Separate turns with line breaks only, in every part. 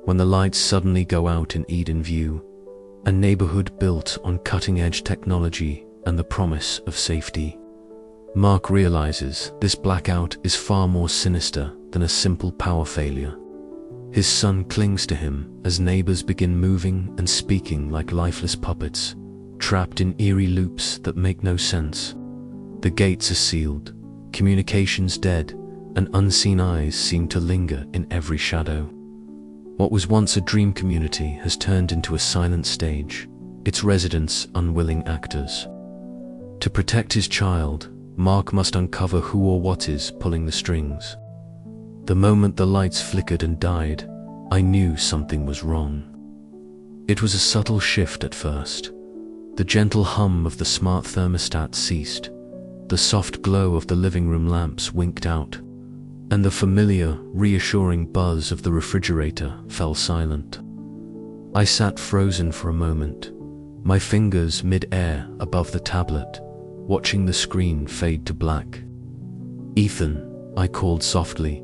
when the lights suddenly go out in Edenview, a neighborhood built on cutting-edge technology and the promise of safety. Mark realizes this blackout is far more sinister than a simple power failure. His son clings to him as neighbors begin moving and speaking like lifeless puppets, trapped in eerie loops that make no sense. The gates are sealed, communications dead, and unseen eyes seem to linger in every shadow. What was once a dream community has turned into a silent stage, its residents unwilling actors. To protect his child, Mark must uncover who or what is pulling the strings. The moment the lights flickered and died, I knew something was wrong. It was a subtle shift at first. The gentle hum of the smart thermostat ceased, the soft glow of the living room lamps winked out, and the familiar, reassuring buzz of the refrigerator fell silent. I sat frozen for a moment, my fingers mid-air above the tablet, watching the screen fade to black. "Ethan," I called softly,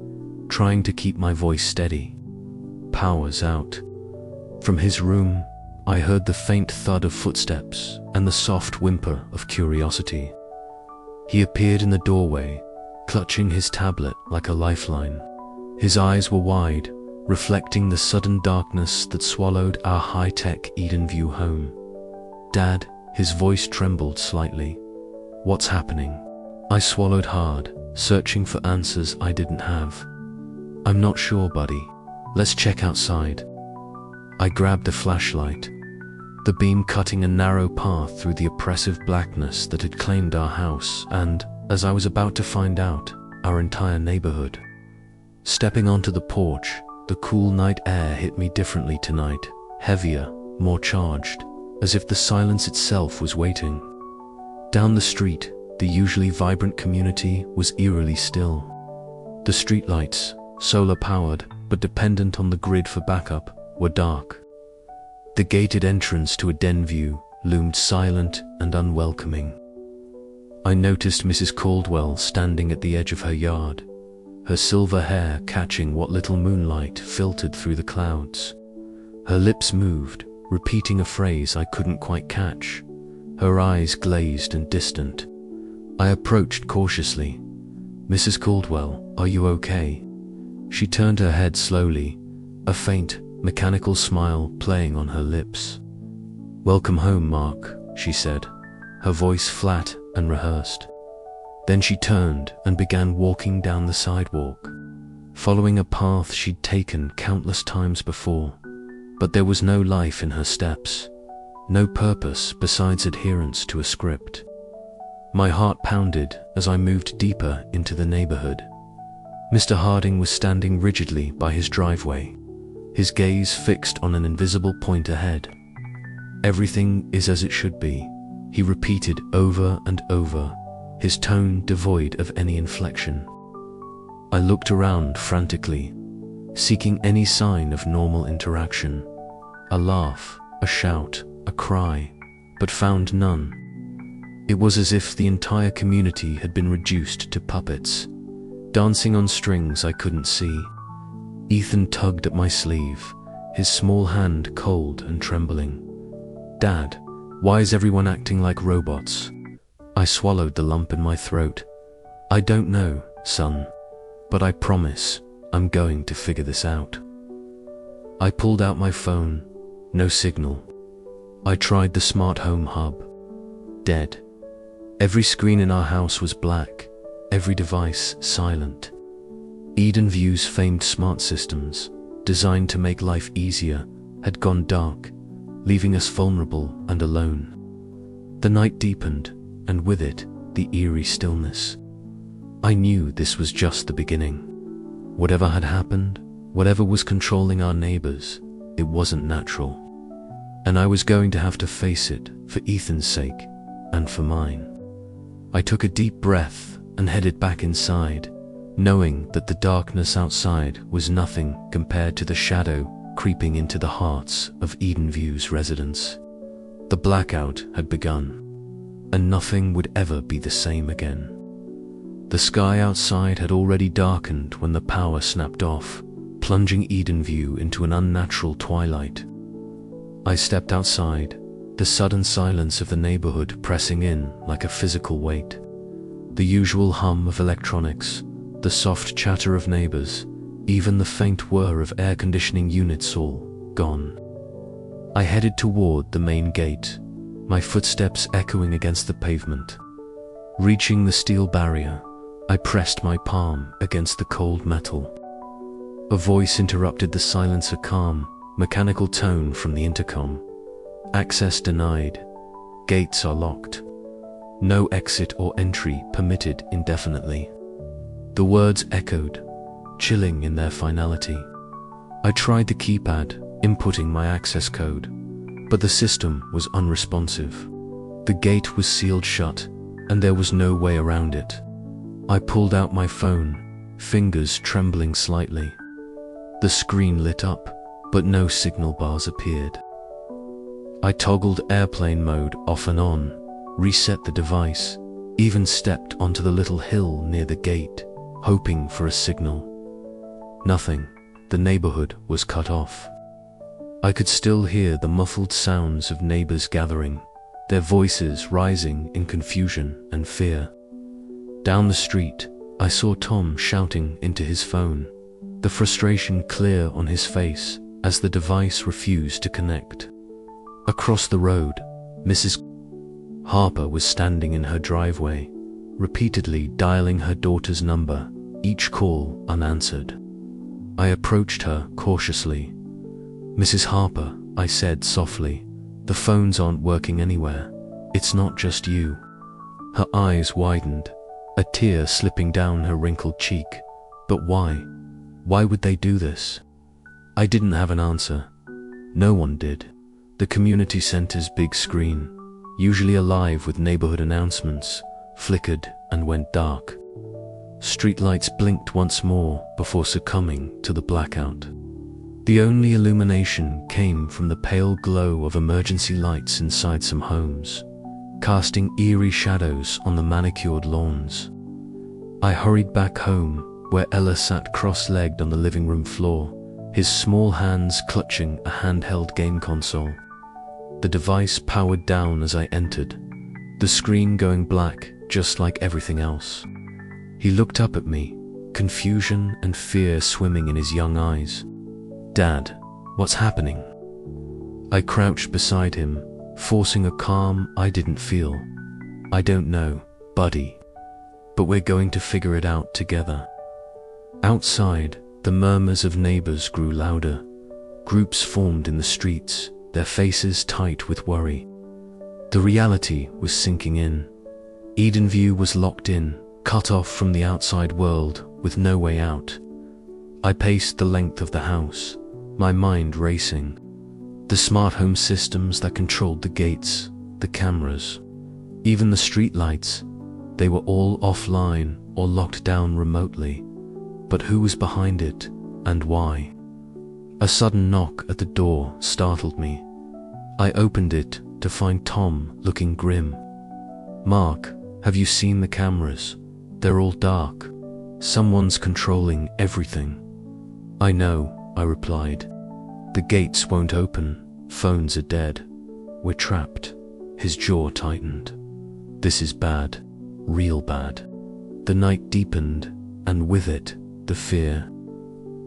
trying to keep my voice steady. "Power's out." From his room, I heard the faint thud of footsteps and the soft whimper of curiosity. He appeared in the doorway, clutching his tablet like a lifeline. His eyes were wide, reflecting the sudden darkness that swallowed our high-tech Edenview home. "Dad," his voice trembled slightly. "What's happening?" I swallowed hard, searching for answers I didn't have. "I'm not sure, buddy. Let's check outside." I grabbed a flashlight, the beam cutting a narrow path through the oppressive blackness that had claimed our house and, as I was about to find out, our entire neighborhood. Stepping onto the porch, the cool night air hit me differently tonight, heavier, more charged, as if the silence itself was waiting. Down the street, the usually vibrant community was eerily still. The streetlights, solar-powered but dependent on the grid for backup, were dark. The gated entrance to Edenview loomed silent and unwelcoming. I noticed Mrs. Caldwell standing at the edge of her yard, her silver hair catching what little moonlight filtered through the clouds. Her lips moved, repeating a phrase I couldn't quite catch, her eyes glazed and distant. I approached cautiously. "Mrs. Caldwell, are you okay?" She turned her head slowly, a faint, mechanical smile playing on her lips. "Welcome home, Mark," she said, her voice flat and rehearsed. Then she turned and began walking down the sidewalk, following a path she'd taken countless times before. But there was no life in her steps, no purpose besides adherence to a script. My heart pounded as I moved deeper into the neighborhood. Mr. Harding was standing rigidly by his driveway, his gaze fixed on an invisible point ahead. "Everything is as it should be," he repeated over and over, his tone devoid of any inflection. I looked around frantically, seeking any sign of normal interaction. A laugh, a shout, a cry, but found none. It was as if the entire community had been reduced to puppets, dancing on strings I couldn't see. Ethan tugged at my sleeve, his small hand cold and trembling. "Dad, why is everyone acting like robots?" I swallowed the lump in my throat. "I don't know, son, but I promise I'm going to figure this out." I pulled out my phone. No signal. I tried the smart home hub. Dead. Every screen in our house was black, every device silent. Edenview's famed smart systems, designed to make life easier, had gone dark, leaving us vulnerable and alone. The night deepened, and with it, the eerie stillness. I knew this was just the beginning. Whatever had happened, whatever was controlling our neighbors, it wasn't natural. And I was going to have to face it for Ethan's sake and for mine. I took a deep breath and headed back inside, knowing that the darkness outside was nothing compared to the shadow creeping into the hearts of Edenview's residents. The blackout had begun, and nothing would ever be the same again. The sky outside had already darkened when the power snapped off, plunging Edenview into an unnatural twilight. I stepped outside, the sudden silence of the neighborhood pressing in like a physical weight. The usual hum of electronics, the soft chatter of neighbors, even the faint whir of air conditioning units all gone. I headed toward the main gate, my footsteps echoing against the pavement. Reaching the steel barrier, I pressed my palm against the cold metal. A voice interrupted the silence, a calm, mechanical tone from the intercom. Access denied. Gates are locked. No exit or entry permitted indefinitely. The words echoed, chilling in their finality. I tried the keypad, inputting my access code, but the system was unresponsive. The gate was sealed shut, and there was no way around it. I pulled out my phone, fingers trembling slightly. The screen lit up, but no signal bars appeared. I toggled airplane mode off and on, reset the device, even stepped onto the little hill near the gate, hoping for a signal. Nothing. The neighborhood was cut off. I could still hear the muffled sounds of neighbors gathering, their voices rising in confusion and fear. Down the street, I saw Tom shouting into his phone, the frustration clear on his face as the device refused to connect. Across the road, Mrs. Harper was standing in her driveway, repeatedly dialing her daughter's number, each call unanswered. I approached her cautiously. "Mrs. Harper," I said softly, "the phones aren't working anywhere. It's not just you." Her eyes widened, a tear slipping down her wrinkled cheek. But why? Why would they do this? I didn't have an answer. No one did. The community center's big screen, usually alive with neighborhood announcements, flickered and went dark. Streetlights blinked once more before succumbing to the blackout. The only illumination came from the pale glow of emergency lights inside some homes, casting eerie shadows on the manicured lawns. I hurried back home, where Ella sat cross-legged on the living room floor, his small hands clutching a handheld game console. The device powered down as I entered, the screen going black just like everything else. He looked up at me, confusion and fear swimming in his young eyes. "Dad, what's happening?" I crouched beside him, forcing a calm I didn't feel. "I don't know, buddy. But we're going to figure it out together." Outside, the murmurs of neighbors grew louder. Groups formed in the streets, their faces tight with worry. The reality was sinking in. Edenview was locked in, cut off from the outside world, with no way out. I paced the length of the house, my mind racing. The smart home systems that controlled the gates, the cameras, even the streetlights, they were all offline or locked down remotely. But who was behind it, and why? A sudden knock at the door startled me. I opened it to find Tom looking grim. "Mark, have you seen the cameras? They're all dark. Someone's controlling everything." "I know," I replied. "The gates won't open. Phones are dead. We're trapped." His jaw tightened. "This is bad. Real bad." The night deepened, and with it, the fear.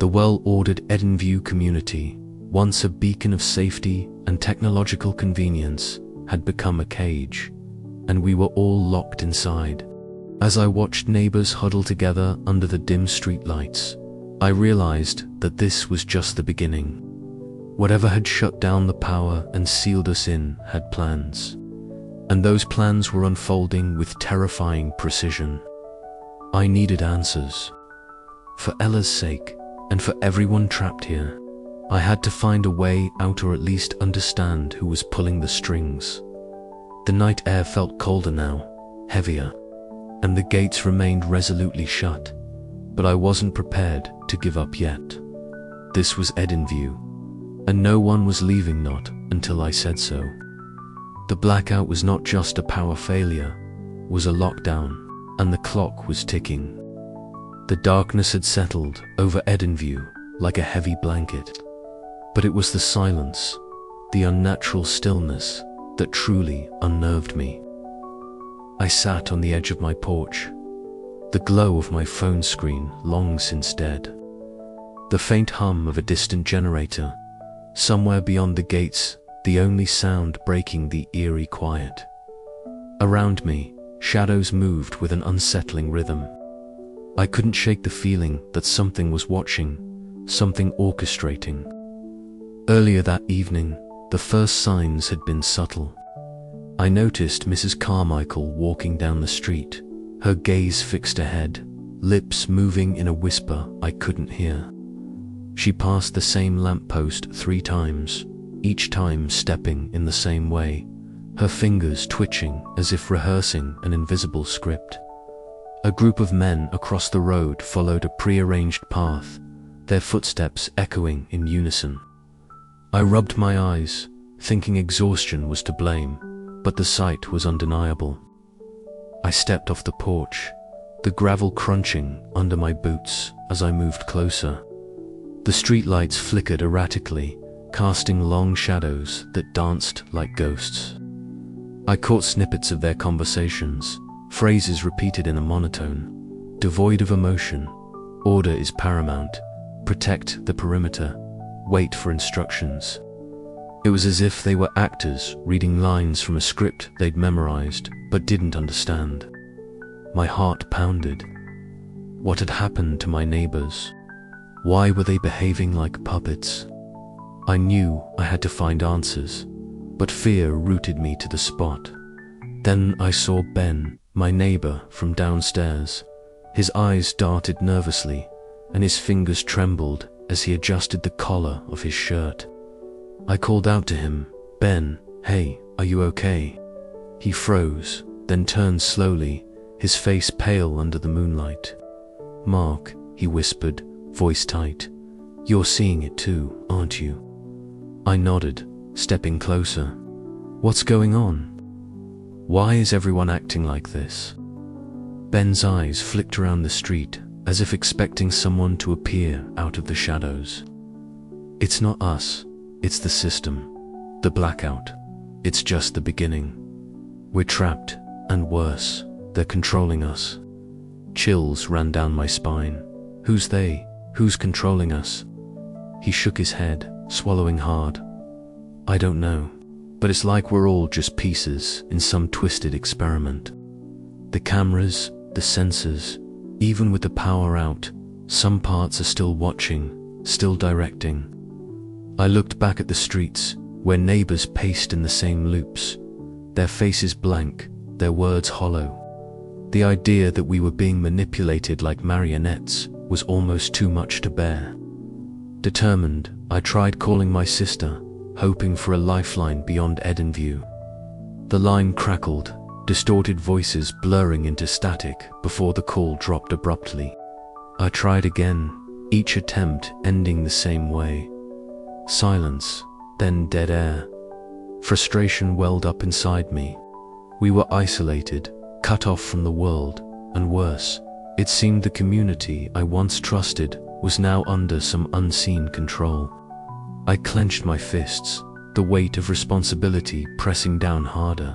The well-ordered Edenview community, once a beacon of safety and technological convenience, had become a cage, and we were all locked inside. As I watched neighbors huddle together under the dim streetlights, I realized that this was just the beginning. Whatever had shut down the power and sealed us in had plans, and those plans were unfolding with terrifying precision. I needed answers. For Ella's sake, and for everyone trapped here, I had to find a way out, or at least understand who was pulling the strings. The night air felt colder now, heavier, and the gates remained resolutely shut, but I wasn't prepared to give up yet. This was Edenview, and no one was leaving, not until I said so. The blackout was not just a power failure, it was a lockdown, and the clock was ticking. The darkness had settled over Edenview, like a heavy blanket. But it was the silence, the unnatural stillness, that truly unnerved me. I sat on the edge of my porch, the glow of my phone screen long since dead, the faint hum of a distant generator, somewhere beyond the gates, the only sound breaking the eerie quiet. Around me, shadows moved with an unsettling rhythm. I couldn't shake the feeling that something was watching, something orchestrating. Earlier that evening, the first signs had been subtle. I noticed Mrs. Carmichael walking down the street, her gaze fixed ahead, lips moving in a whisper I couldn't hear. She passed the same lamppost 3 times, each time stepping in the same way, her fingers twitching as if rehearsing an invisible script. A group of men across the road followed a prearranged path, their footsteps echoing in unison. I rubbed my eyes, thinking exhaustion was to blame, but the sight was undeniable. I stepped off the porch, the gravel crunching under my boots as I moved closer. The streetlights flickered erratically, casting long shadows that danced like ghosts. I caught snippets of their conversations, phrases repeated in a monotone, devoid of emotion. Order is paramount. Protect the perimeter. Wait for instructions. It was as if they were actors reading lines from a script they'd memorized but didn't understand. My heart pounded. What had happened to my neighbors? Why were they behaving like puppets? I knew I had to find answers, but fear rooted me to the spot. Then I saw Ben, my neighbor from downstairs. His eyes darted nervously, and his fingers trembled as he adjusted the collar of his shirt. I called out to him, "Ben, hey, are you okay?" He froze, then turned slowly, his face pale under the moonlight. "Mark," he whispered, voice tight, "you're seeing it too, aren't you?" I nodded, stepping closer. "What's going on? Why is everyone acting like this?" Ben's eyes flicked around the street, as if expecting someone to appear out of the shadows. "It's not us, it's the system, the blackout. It's just the beginning. We're trapped, and worse, they're controlling us." Chills ran down my spine. "Who's they? Who's controlling us?" He shook his head, swallowing hard. "I don't know, but it's like we're all just pieces in some twisted experiment. The cameras, the sensors, even with the power out, some parts are still watching, still directing." I looked back at the streets, where neighbors paced in the same loops, their faces blank, their words hollow. The idea that we were being manipulated like marionettes was almost too much to bear. Determined, I tried calling my sister, hoping for a lifeline beyond Edenview. The line crackled, distorted voices blurring into static before the call dropped abruptly. I tried again, each attempt ending the same way. Silence, then dead air. Frustration welled up inside me. We were isolated, cut off from the world, and worse, it seemed the community I once trusted was now under some unseen control. I clenched my fists, the weight of responsibility pressing down harder.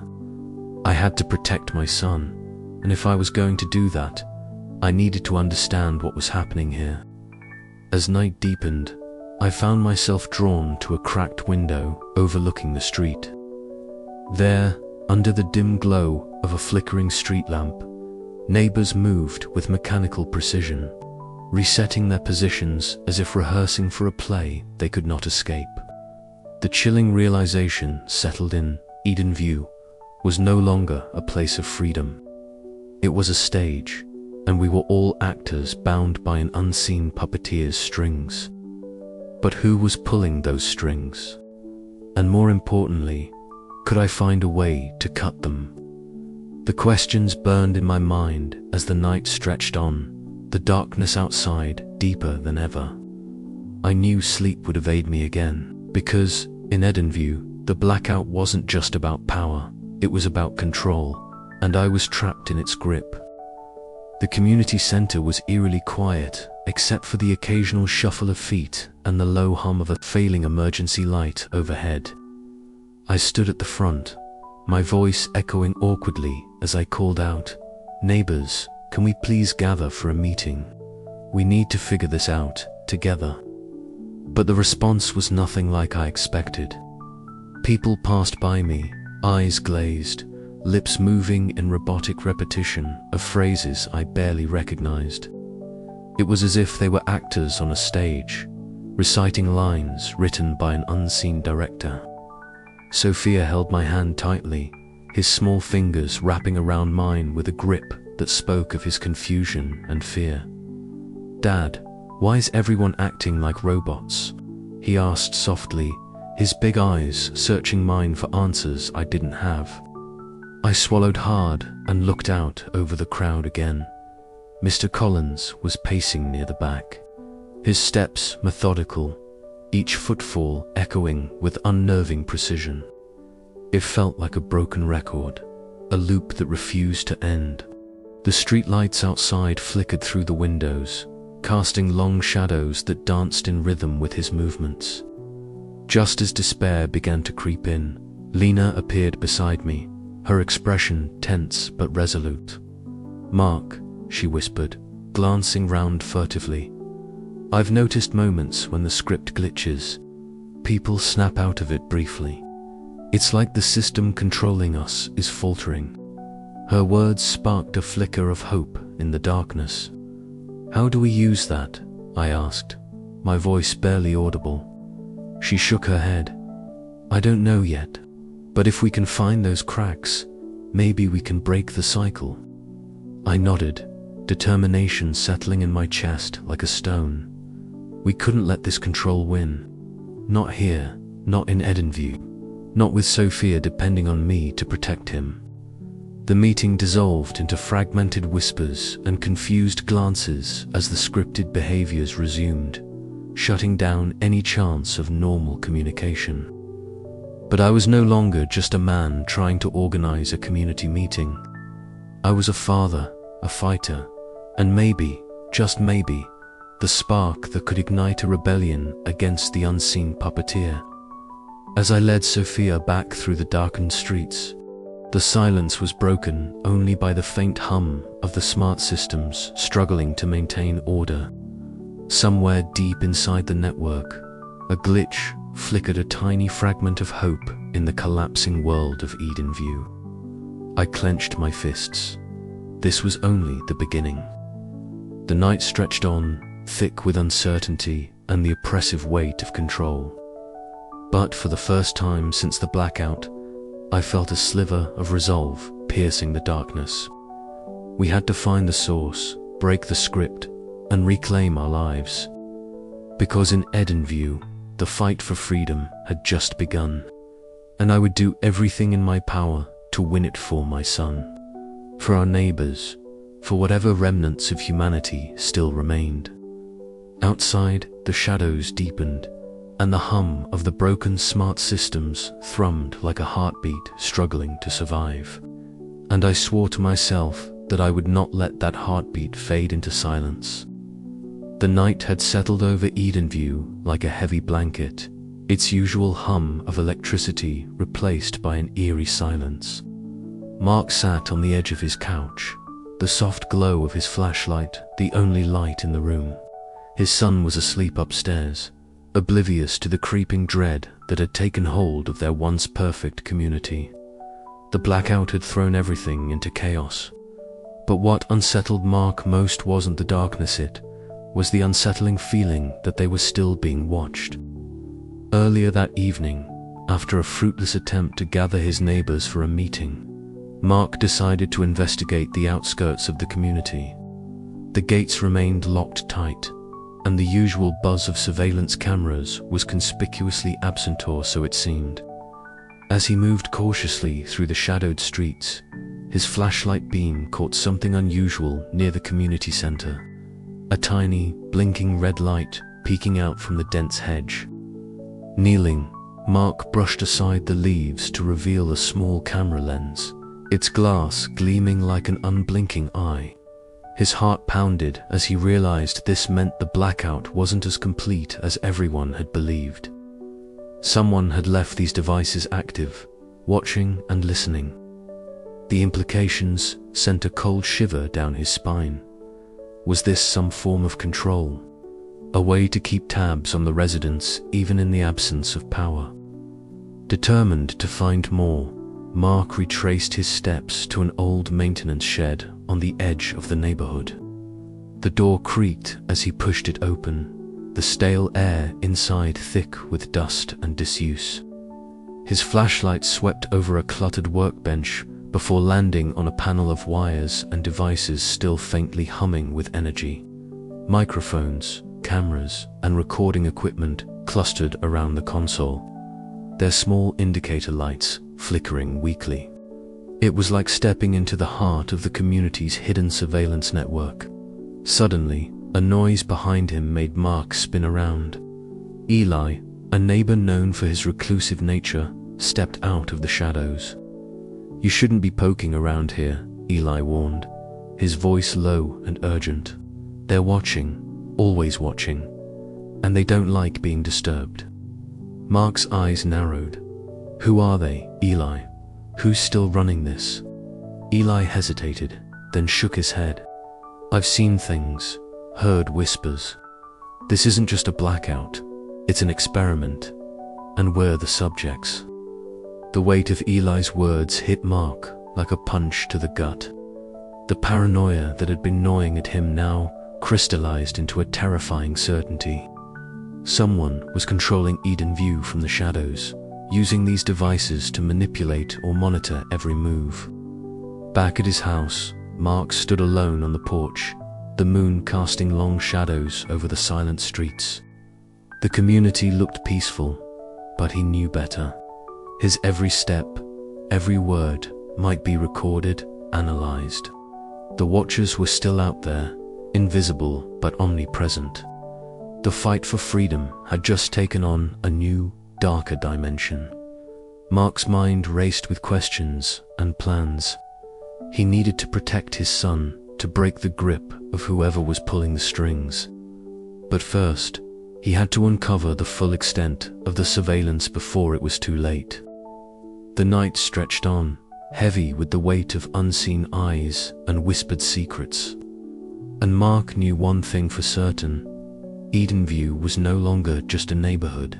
I had to protect my son, and if I was going to do that, I needed to understand what was happening here. As night deepened, I found myself drawn to a cracked window overlooking the street. There, under the dim glow of a flickering street lamp, neighbors moved with mechanical precision, resetting their positions as if rehearsing for a play they could not escape. The chilling realization settled in. Edenview was no longer a place of freedom. It was a stage, and we were all actors bound by an unseen puppeteer's strings. But who was pulling those strings? And more importantly, could I find a way to cut them? The questions burned in my mind as the night stretched on, the darkness outside deeper than ever. I knew sleep would evade me again, because, in Edenview, the blackout wasn't just about power, it was about control, and I was trapped in its grip. The community center was eerily quiet, except for the occasional shuffle of feet and the low hum of a failing emergency light overhead. I stood at the front, my voice echoing awkwardly as I called out, "Neighbors, can we please gather for a meeting? We need to figure this out together." But the response was nothing like I expected. People passed by me, eyes glazed, lips moving in robotic repetition of phrases I barely recognized. It was as if they were actors on a stage, reciting lines written by an unseen director. Sophia held my hand tightly, his small fingers wrapping around mine with a grip that spoke of his confusion and fear. "Dad, why is everyone acting like robots?" he asked softly, his big eyes searching mine for answers I didn't have. I swallowed hard and looked out over the crowd again. Mr. Collins was pacing near the back, his steps methodical, each footfall echoing with unnerving precision. It felt like a broken record, a loop that refused to end. The streetlights outside flickered through the windows, casting long shadows that danced in rhythm with his movements. Just as despair began to creep in, Lena appeared beside me, her expression tense but resolute. "Mark," she whispered, glancing round furtively. "I've noticed moments when the script glitches. People snap out of it briefly. It's like the system controlling us is faltering." Her words sparked a flicker of hope in the darkness. "How do we use that?" I asked, my voice barely audible. She shook her head. "I don't know yet, but if we can find those cracks, maybe we can break the cycle." I nodded, determination settling in my chest like a stone. We couldn't let this control win. Not here, not in Edenview, not with Sophia depending on me to protect him. The meeting dissolved into fragmented whispers and confused glances as the scripted behaviors resumed, shutting down any chance of normal communication. But I was no longer just a man trying to organize a community meeting. I was a father, a fighter, and maybe, just maybe, the spark that could ignite a rebellion against the unseen puppeteer. As I led Sophia back through the darkened streets, the silence was broken only by the faint hum of the smart systems struggling to maintain order. Somewhere deep inside the network, a glitch flickered a tiny fragment of hope in the collapsing world of Edenview. I clenched my fists. This was only the beginning. The night stretched on, thick with uncertainty and the oppressive weight of control. But for the first time since the blackout, I felt a sliver of resolve piercing the darkness. We had to find the source, break the script, and reclaim our lives. Because in Edenview, the fight for freedom had just begun, and I would do everything in my power to win it for my son, for our neighbors, for whatever remnants of humanity still remained. Outside, the shadows deepened, and the hum of the broken smart systems thrummed like a heartbeat struggling to survive. And I swore to myself that I would not let that heartbeat fade into silence. The night had settled over Edenview like a heavy blanket, its usual hum of electricity replaced by an eerie silence. Mark sat on the edge of his couch, the soft glow of his flashlight the only light in the room. His son was asleep upstairs, oblivious to the creeping dread that had taken hold of their once perfect community. The blackout had thrown everything into chaos. But what unsettled Mark most wasn't the darkness, it was the unsettling feeling that they were still being watched. Earlier that evening, after a fruitless attempt to gather his neighbors for a meeting, Mark decided to investigate the outskirts of the community. The gates remained locked tight, and the usual buzz of surveillance cameras was conspicuously absent, or so it seemed. As he moved cautiously through the shadowed streets, his flashlight beam caught something unusual near the community center. A tiny, blinking red light peeking out from the dense hedge. Kneeling, Mark brushed aside the leaves to reveal a small camera lens, its glass gleaming like an unblinking eye. His heart pounded as he realized this meant the blackout wasn't as complete as everyone had believed. Someone had left these devices active, watching and listening. The implications sent a cold shiver down his spine. Was this some form of control? A way to keep tabs on the residents even in the absence of power? Determined to find more, Mark retraced his steps to an old maintenance shed on the edge of the neighborhood. The door creaked as he pushed it open, the stale air inside thick with dust and disuse. His flashlight swept over a cluttered workbench before landing on a panel of wires and devices still faintly humming with energy. Microphones, cameras, and recording equipment clustered around the console, their small indicator lights flickering weakly. It was like stepping into the heart of the community's hidden surveillance network. Suddenly, a noise behind him made Mark spin around. Eli, a neighbor known for his reclusive nature, stepped out of the shadows. "You shouldn't be poking around here," Eli warned, his voice low and urgent. "They're watching, always watching, and they don't like being disturbed." Mark's eyes narrowed. "Who are they, Eli? Who's still running this?" Eli hesitated, then shook his head. "I've seen things, heard whispers. This isn't just a blackout, it's an experiment, and we're the subjects." The weight of Eli's words hit Mark like a punch to the gut. The paranoia that had been gnawing at him now crystallized into a terrifying certainty. Someone was controlling Edenview from the shadows, using these devices to manipulate or monitor every move. Back at his house, Mark stood alone on the porch, the moon casting long shadows over the silent streets. The community looked peaceful, but he knew better. His every step, every word might be recorded, analyzed. The watchers were still out there, invisible but omnipresent. The fight for freedom had just taken on a new, darker dimension. Mark's mind raced with questions and plans. He needed to protect his son, to break the grip of whoever was pulling the strings. But first, he had to uncover the full extent of the surveillance before it was too late. The night stretched on, heavy with the weight of unseen eyes and whispered secrets. And Mark knew one thing for certain: Edenview was no longer just a neighborhood.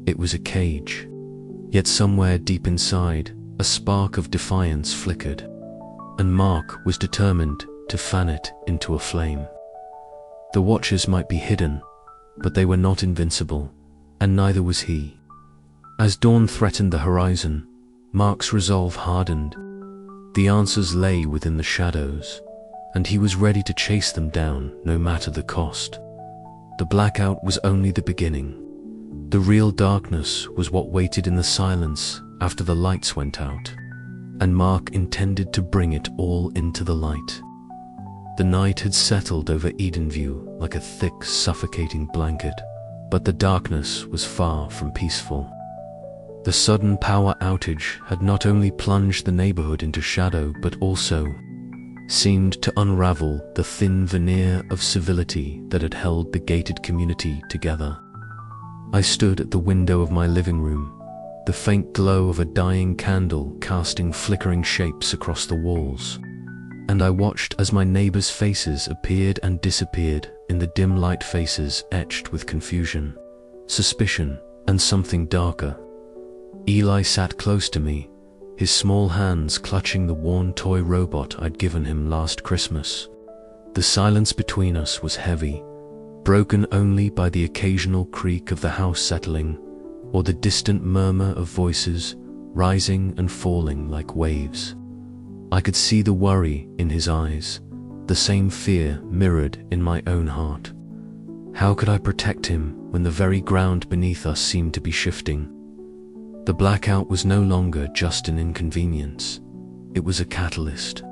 It was a cage. Yet somewhere deep inside, a spark of defiance flickered, and Mark was determined to fan it into a flame. The watchers might be hidden, but they were not invincible, and neither was he. As dawn threatened the horizon, Mark's resolve hardened. The answers lay within the shadows, and he was ready to chase them down no matter the cost. The blackout was only the beginning. The real darkness was what waited in the silence after the lights went out, and Mark intended to bring it all into the light. The night had settled over Edenview like a thick, suffocating blanket, but the darkness was far from peaceful. The sudden power outage had not only plunged the neighborhood into shadow, but also seemed to unravel the thin veneer of civility that had held the gated community together. I stood at the window of my living room, the faint glow of a dying candle casting flickering shapes across the walls, and I watched as my neighbors' faces appeared and disappeared in the dim light, faces etched with confusion, suspicion, and something darker. Eli sat close to me, his small hands clutching the worn toy robot I'd given him last Christmas. The silence between us was heavy, broken only by the occasional creak of the house settling, or the distant murmur of voices rising and falling like waves. I could see the worry in his eyes, the same fear mirrored in my own heart. How could I protect him when the very ground beneath us seemed to be shifting? The blackout was no longer just an inconvenience. It was a catalyst.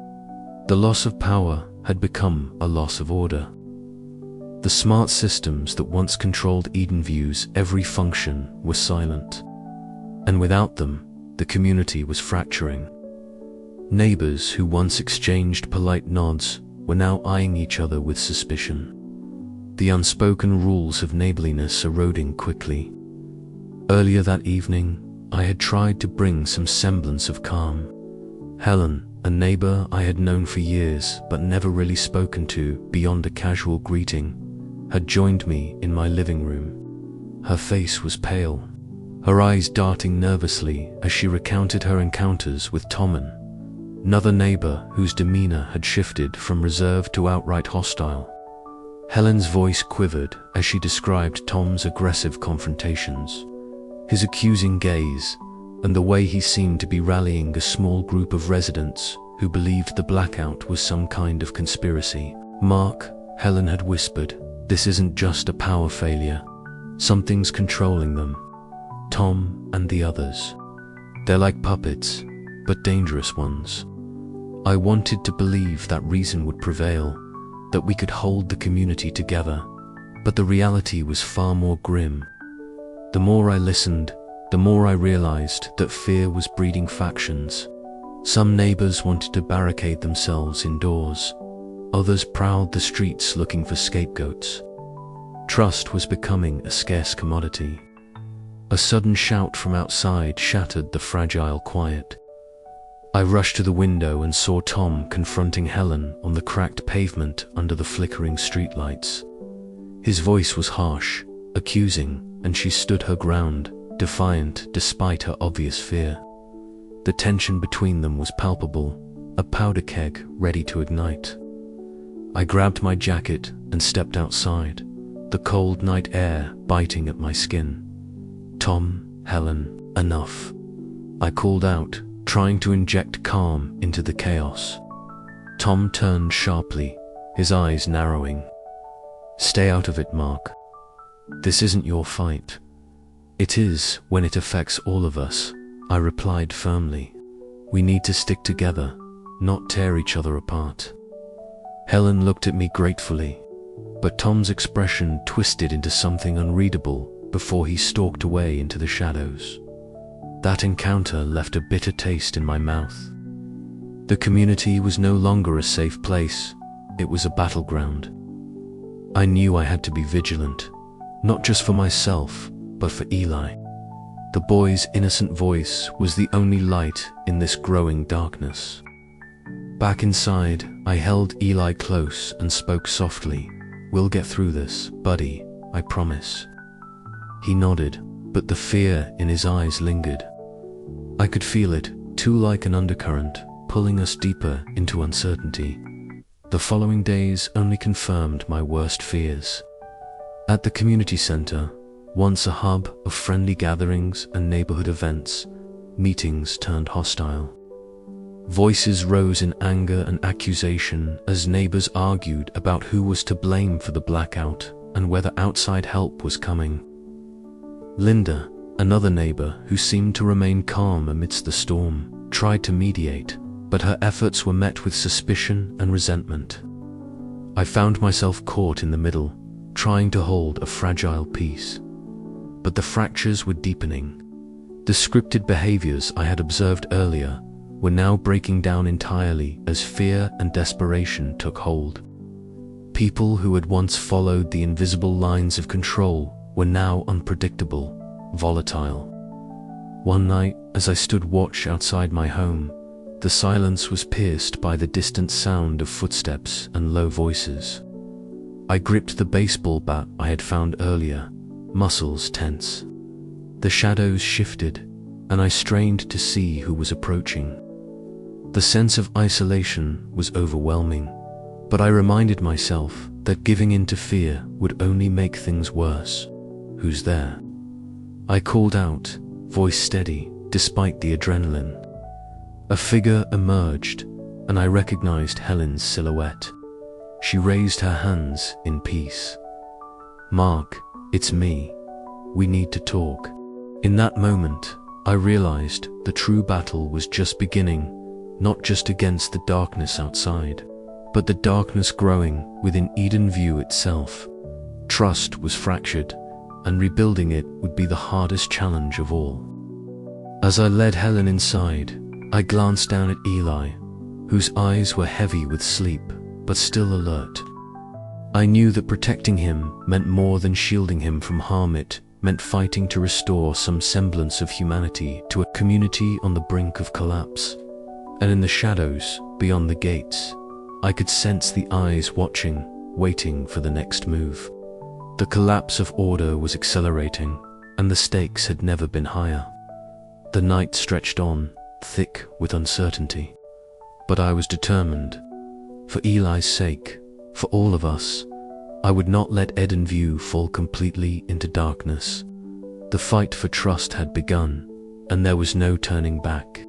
The loss of power had become a loss of order. The smart systems that once controlled Edenview's every function were silent, and without them, the community was fracturing. Neighbors who once exchanged polite nods were now eyeing each other with suspicion. The unspoken rules of neighborliness eroding quickly. Earlier that evening, I had tried to bring some semblance of calm. Helen, a neighbor I had known for years but never really spoken to beyond a casual greeting, had joined me in my living room. Her face was pale, her eyes darting nervously as she recounted her encounters with Tommen, another neighbor whose demeanor had shifted from reserved to outright hostile. Helen's voice quivered as she described Tom's aggressive confrontations, his accusing gaze, and the way he seemed to be rallying a small group of residents who believed the blackout was some kind of conspiracy. "Mark," Helen had whispered, "this isn't just a power failure. Something's controlling them. Tom and the others. They're like puppets, but dangerous ones." I wanted to believe that reason would prevail, that we could hold the community together, but the reality was far more grim. The more I listened, the more I realized that fear was breeding factions. Some neighbors wanted to barricade themselves indoors. Others prowled the streets looking for scapegoats. Trust was becoming a scarce commodity. A sudden shout from outside shattered the fragile quiet. I rushed to the window and saw Tom confronting Helen on the cracked pavement under the flickering streetlights. His voice was harsh, accusing, and she stood her ground, defiant despite her obvious fear. The tension between them was palpable, a powder keg ready to ignite. I grabbed my jacket and stepped outside, the cold night air biting at my skin. "Tom, Helen, enough," I called out, trying to inject calm into the chaos. Tom turned sharply, his eyes narrowing. "Stay out of it, Mark. This isn't your fight." "It is when it affects all of us," I replied firmly. "We need to stick together, not tear each other apart." Helen looked at me gratefully, but Tom's expression twisted into something unreadable before he stalked away into the shadows. That encounter left a bitter taste in my mouth. The community was no longer a safe place, it was a battleground. I knew I had to be vigilant, not just for myself, but for Eli. The boy's innocent voice was the only light in this growing darkness. Back inside, I held Eli close and spoke softly. "We'll get through this, buddy, I promise." He nodded, but the fear in his eyes lingered. I could feel it, too, like an undercurrent, pulling us deeper into uncertainty. The following days only confirmed my worst fears. At the community center, once a hub of friendly gatherings and neighborhood events, meetings turned hostile. Voices rose in anger and accusation as neighbors argued about who was to blame for the blackout and whether outside help was coming. Linda, another neighbor who seemed to remain calm amidst the storm, tried to mediate, but her efforts were met with suspicion and resentment. I found myself caught in the middle, trying to hold a fragile peace. But the fractures were deepening. The scripted behaviors I had observed earlier were now breaking down entirely as fear and desperation took hold. People who had once followed the invisible lines of control were now unpredictable, volatile. One night, as I stood watch outside my home, the silence was pierced by the distant sound of footsteps and low voices. I gripped the baseball bat I had found earlier, muscles tense. The shadows shifted, and I strained to see who was approaching. The sense of isolation was overwhelming, but I reminded myself that giving in to fear would only make things worse. "Who's there?" I called out, voice steady despite the adrenaline. A figure emerged, and I recognized Helen's silhouette. She raised her hands in peace. "Mark, it's me. We need to talk." In that moment, I realized the true battle was just beginning, not just against the darkness outside, but the darkness growing within Edenview itself. Trust was fractured, and rebuilding it would be the hardest challenge of all. As I led Helen inside, I glanced down at Eli, whose eyes were heavy with sleep, but still alert. I knew that protecting him meant more than shielding him from harm. It meant fighting to restore some semblance of humanity to a community on the brink of collapse. And in the shadows, beyond the gates, I could sense the eyes watching, waiting for the next move. The collapse of order was accelerating, and the stakes had never been higher. The night stretched on, thick with uncertainty. But I was determined. For Eli's sake, for all of us, I would not let Edenview fall completely into darkness. The fight for trust had begun, and there was no turning back.